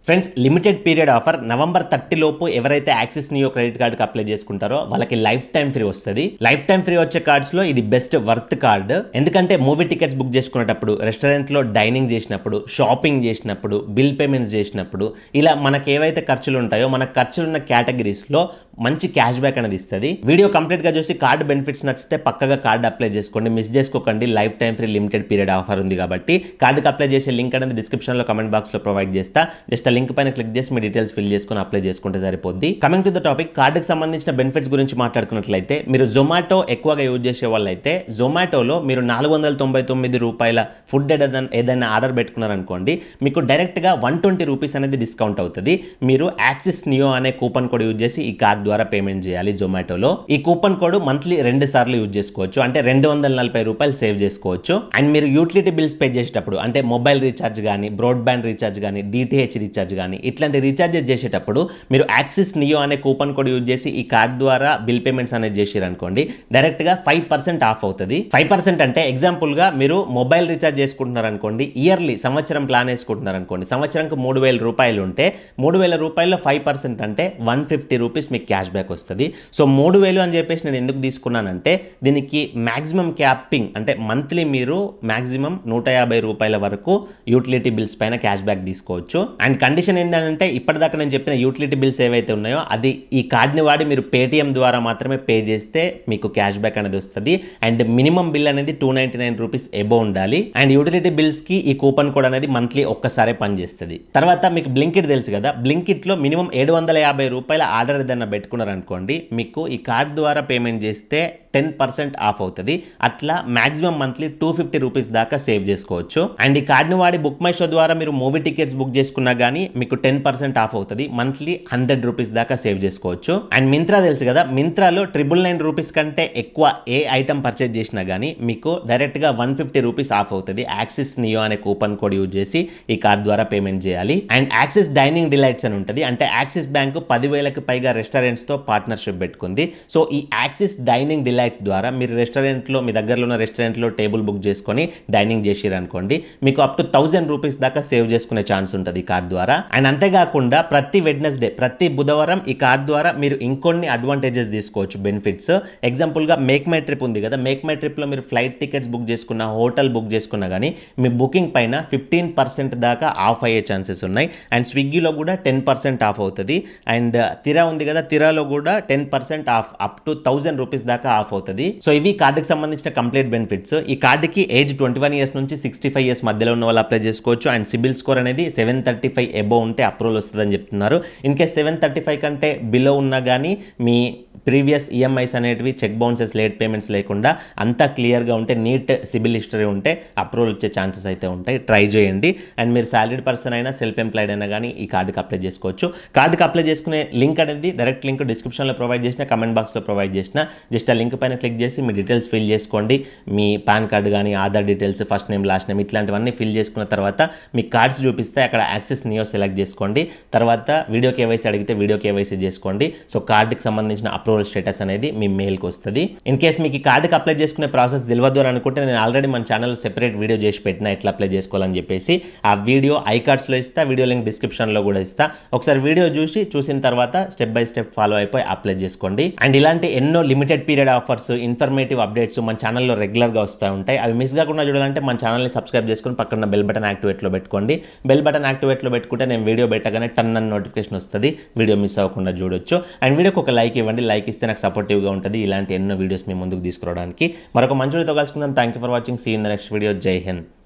Friends, limited period offer November 30 లోపు ఎవరైతే axis neo credit కార్డుకి అప్లై చేసుకుంటారో వాళ్ళకి లైఫ్ టైం ఫ్రీ వస్తుంది. లైఫ్ టైం ఫ్రీ వచ్చే కార్డ్స్ లో ఇది బెస్ట్ వర్త్ కార్డ్. ఎందుకంటే మూవీ టికెట్స్ బుక్ చేసుకునేటప్పుడు, రెస్టారెంట్ లో డైనింగ్ చేసినప్పుడు, షాపింగ్ చేసినప్పుడు, బిల్ పేమెంట్స్ చేసినప్పుడు, ఇలా మనకి ఏవైతే ఖర్చులు ఉంటాయో మన ఖర్చులున్న కేటగిరీస్ లో మంచి క్యాష్ బ్యాక్ అనేది ఇస్తుంది. వీడియో కంప్లీట్ గా చూసి కార్డు బెనిఫిట్స్ నచ్చితే పక్కగా కార్డు అప్లై చేసుకోండి, మిస్ చేసుకోకండి. Life time free limited period offer ఉంది కాబట్టి కార్డుకి అప్లై చేసే లింక్ అనేది డిస్క్రిప్షన్ లో కమెంట్ బాక్స్ లో ప్రొవైడ్ చేస్తా. జస్ట్ లింక్ పైన క్లిక్ చేసి మీ డీటెయిల్స్ ఫిల్ చేసుకుని అప్లై చేసుకుంటే సరిపోద్ది. కమింగ్ టు ద టాపిక్, కార్డుకి సంబంధించిన బెనిఫిట్స్ గురించి మాట్లాడుకున్నట్లయితే, మీరు జొమాటో ఎక్కువగా యూజ్ చేసే వాళ్ళైతే జొమాటోలో మీరు 499 రూపాయల ఫుడ్ ఏదైనా ఆర్డర్ పెట్టుకున్నారనుకోండి, మీకు డైరెక్ట్గా 120 రూపీస్ అనేది డిస్కౌంట్ అవుతుంది. మీరు యాక్సిస్ నియో అనే కూపన్ కోడ్ యూజ్ చేసి ఈ కార్డ్ ద్వారా పేమెంట్ చేయాలి జొమాటోలో. ఈ కూపన్ కోడ్ మంత్లీ 2 సార్లు యూజ్ చేసుకోవచ్చు, అంటే 240 రూపాయలు సేవ్ చేసుకోవచ్చు. అండ్ మీరు యూటిలిటీ బిల్స్ పే చేసేటప్పుడు, అంటే మొబైల్ రీఛార్జ్ కానీ, బ్రాడ్బ్యాండ్ రీఛార్జ్ కానీ, డిటిహెచ్ రీఛార్జ్ కానీ, ఇట్లాంటి రీఛార్జెస్ చేసేటప్పుడు మీరు యాక్సిస్ నియో అనే కూపన్ కోడ్ యూజ్ చేసి ఈ కార్డ్ ద్వారా బిల్ పేమెంట్స్ అనేది చేసారనుకోండి, డైరెక్ట్గా 5% ఆఫ్ అవుతుంది. 5% అంటే ఎగ్జాంపుల్గా మీరు మొబైల్ రీఛార్జ్ చేసుకుంటున్నారు అనుకోండి, ఇయర్లీ సంవత్సరం ప్లాన్ వేసుకుంటున్నారు అనుకోండి, సంవత్సరంకి 3000 రూపాయలు ఉంటే 3000 రూపాయల్లో 5% అంటే 150 రూపీస్ మీకు క్యాష్ బ్యాక్ వస్తుంది. సో 3000 అని చెప్పేసి నేను ఎందుకు తీసుకున్నానంటే, దీనికి మ్యాక్సిమం క్యాపింగ్, అంటే మంత్లీ మీరు మ్యాక్సిమం 150 రూపాయల వరకు యూటిలిటీ బిల్స్ పైన క్యాష్ బ్యాక్ తీసుకోవచ్చు. అండ్ కండిషన్ ఏంటంటే, ఇప్పటిదాకా నేను చెప్పిన యూటిలిటీ బిల్స్ ఏవైతే ఉన్నాయో అది ఈ కార్డ్ని వాడి మీరు పేటిఎం ద్వారా మాత్రమే పే చేస్తే మీకు క్యాష్ బ్యాక్ అనేది వస్తుంది. అండ్ మినిమం బిల్ అనేది 299 రూపీస్ ఎబో ఉండాలి. అండ్ యూటిలిటీ బిల్స్ కి ఈ కూపన్ కోడ్ అనేది మంత్లీ ఒక్కసారే పనిచేస్తుంది. తర్వాత మీకు బ్లింకిట్ తెలుసు కదా, బ్లింకిట్ లో మినిమం 750 రూపాయల ఆర్డర్ ఏదైనా పెట్టుకున్నారనుకోండి, మీకు ఈ కార్డ్ ద్వారా పేమెంట్ చేస్తే 10% ఆఫ్ అవుతుంది. అట్లా మాక్సిమం మంత్లీ 250 రూపీస్ దాకా సేవ్ చేసుకోవచ్చు. అండ్ ఈ కార్డ్ని వాడి బుక్ మై షో ద్వారా మీరు మూవీ టికెట్స్ బుక్ చేసుకున్నా కానీ మీకు 10% ఆఫ్ అవుతుంది. మంత్లీ 100 రూపీస్ దాకా సేవ్ చేసుకోవచ్చు. అండ్ మింత్రా తెలుసు కదా, మింత్రాలో 999 రూపీస్ కంటే ఎక్కువ ఏ ఐటమ్ పర్చేజ్ చేసినా కానీ మీకు డైరెక్ట్గా 150 రూపీస్ ఆఫ్ అవుతుంది. యాక్సిస్ నియో అనే కూపన్ కోడ్ యూజ్ చేసి ఈ కార్డ్ ద్వారా పేమెంట్ చేయాలి. అండ్ యాక్సిస్ డైనింగ్ డిలైట్స్ అని ఉంటుంది, అంటే యాక్సిస్ బ్యాంకు 10,000కి పైగా రెస్టారెంట్స్తో పార్ట్నర్షిప్ పెట్టుకుంది. సో ఈ యాక్సిస్ డైనింగ్ డిలైట్స్ ద్వారా మీరు రెస్టారెంట్లో, మీ దగ్గరలో ఉన్న రెస్టారెంట్లో టేబుల్ బుక్ చేసుకొని డైనింగ్ చేసిరనుకోండి, మీకు అప్ టు 1000 రూపీస్ దాకా సేవ్ చేసుకునే ఛాన్స్ ఉంటుంది ఈ కార్డ్ ద్వారా. అండ్ అంతేకాకుండా ప్రతి వెడ్నెస్డే, ప్రతి బుధవారం ఈ కార్డ్ ద్వారా మీరు ఇంకొన్ని అడ్వాంటేజెస్ తీసుకోవచ్చు, బెనిఫిట్స్. ఎగ్జాంపుల్గా మేక్ మై ట్రిప్ ఉంది కదా, మేక్ మై ట్రిప్లో మీరు ఫ్లైట్ టికెట్స్ బుక్ చేసుకున్న, హోటల్ బుక్ చేసుకున్నా కానీ మీ బుకింగ్ పైన 15% దాకా ఆఫ్ అయ్యే ఛాన్సెస్ ఉన్నాయి. అండ్ స్విగ్గీలో కూడా 10% ఆఫ్ అవుతుంది. అండ్ తిరా ఉంది కదా, తిరాలో కూడా 10% ఆఫ్, అప్ టు 1000 రూపీస్ దాకా ఆఫ్ అవుతుంది. సో ఇవి కార్డుకి సంబంధించిన కంప్లీట్ బెనిఫిట్స్. ఈ కార్డుకి ఏజ్ 21 ఇయర్స్ నుంచి 65 ఇయర్స్ మధ్యలో ఉన్న వాళ్ళు అప్లై చేసుకోవచ్చు. అండ్ సిబిల్ స్కోర్ అనేది 735 ఎబో ఉంటే అప్రూవల్ వస్తుందని చెప్తున్నారు. ఇన్ కేస్ 735 కంటే బిలో ఉన్నా కానీ మీ ప్రీవియస్ ఈఎంఐస్ అనేటివి, చెక్ బౌన్సెస్, లేట్ పేమెంట్స్ లేకుండా అంతా క్లియర్గా ఉంటే, నీట్ సిబిల్ హిస్టరీ ఉంటే అప్రూవల్ వచ్చే ఛాన్సెస్ అయితే ఉంటాయి. ట్రై చేయండి. అండ్ మీరు సాలరీడ్ పర్సన్ అయినా, సెల్ఫ్ ఎంప్లాయిడ్ అయినా కానీ ఈ కార్డుకి అప్లై చేసుకోవచ్చు. కార్డుకి అప్లై చేసుకునే లింక్ అనేది డైరెక్ట్ లింక్ డిస్క్రిప్షన్లో ప్రొవైడ్ చేసిన, కమెంట్ బాక్స్లో ప్రొవైడ్ చేసిన. జస్ట్ ఆ లింక్ పైన క్లిక్ చేసి మీ డీటెయిల్స్ ఫిల్ చేసుకోండి. మీ పాన్ కార్డు కానీ, Aadhaar details, first name, last name, ఇట్లాంటివన్నీ ఫిల్ చేసుకున్న తర్వాత మీ కార్డ్స్ చూపిస్తే అక్కడ యాక్సిస్ నియో సెలెక్ట్ చేసుకోండి. తర్వాత వీడియో కేవైసీ అడిగితే వీడియో కేవైసీ చేసుకోండి. సో కార్డుకి సంబంధించిన అప్రూవల్ స్టేటస్ అనేది మీ మెయిల్కి వస్తుంది. ఇన్ కేస్ మీకు ఈ కార్డుకి అప్లై చేసుకునే ప్రాసెస్ తెలియదు అని అనుకుంటే, నేను ఆల్రెడీ మన ఛానల్లో సెపరేట్ వీడియో చేసి పెట్టినా ఎట్లా అప్లై చేసుకోవాలని చెప్పేసి. ఆ వీడియో ఐకార్డ్స్లో ఇస్తా, వీడియో లింక్ డిస్క్రిప్షన్లో కూడా ఇస్తా. ఒకసారి వీడియో చూసిన తర్వాత స్టెప్ బై స్టెప్ ఫాలో అయిపోయి అప్లై చేసుకోండి. అండ్ ఇలాంటి ఎన్నో limited period offers, informative updates మన ఛానల్లో రెగ్యులర్గా వస్తూ ఉంటాయి. అవి మిస్ కాకుండా చూడాలంటే మన ఛానల్ని సబ్స్క్రైబ్ చేసుకుని పక్కన బెల్ బటన్ యాక్టివేట్లో పెట్టుకోండి. బెల్ బటన్ యాక్టివేట్లో పెట్టుకుంటే నేను వీడియో పెట్టగానే టన్ అని నోటిఫికేషన్ వస్తుంది, వీడియో మిస్ అవ్వకుండా చూడొచ్చు. అండ్ వీడియోకి ఒక లైక్ ఇవ్వండి, లైక్ ఇస్తే నాకు సపోర్టివ్గా ఉంటుంది ఇలాంటి ఎన్నో వీడియోస్ మీ ముందుకు తీసుకురావడానికి. మరొక మంచి వీడియోతో కలుసుకుందాం. Thank you for watching. See in the next video. Jai Hind.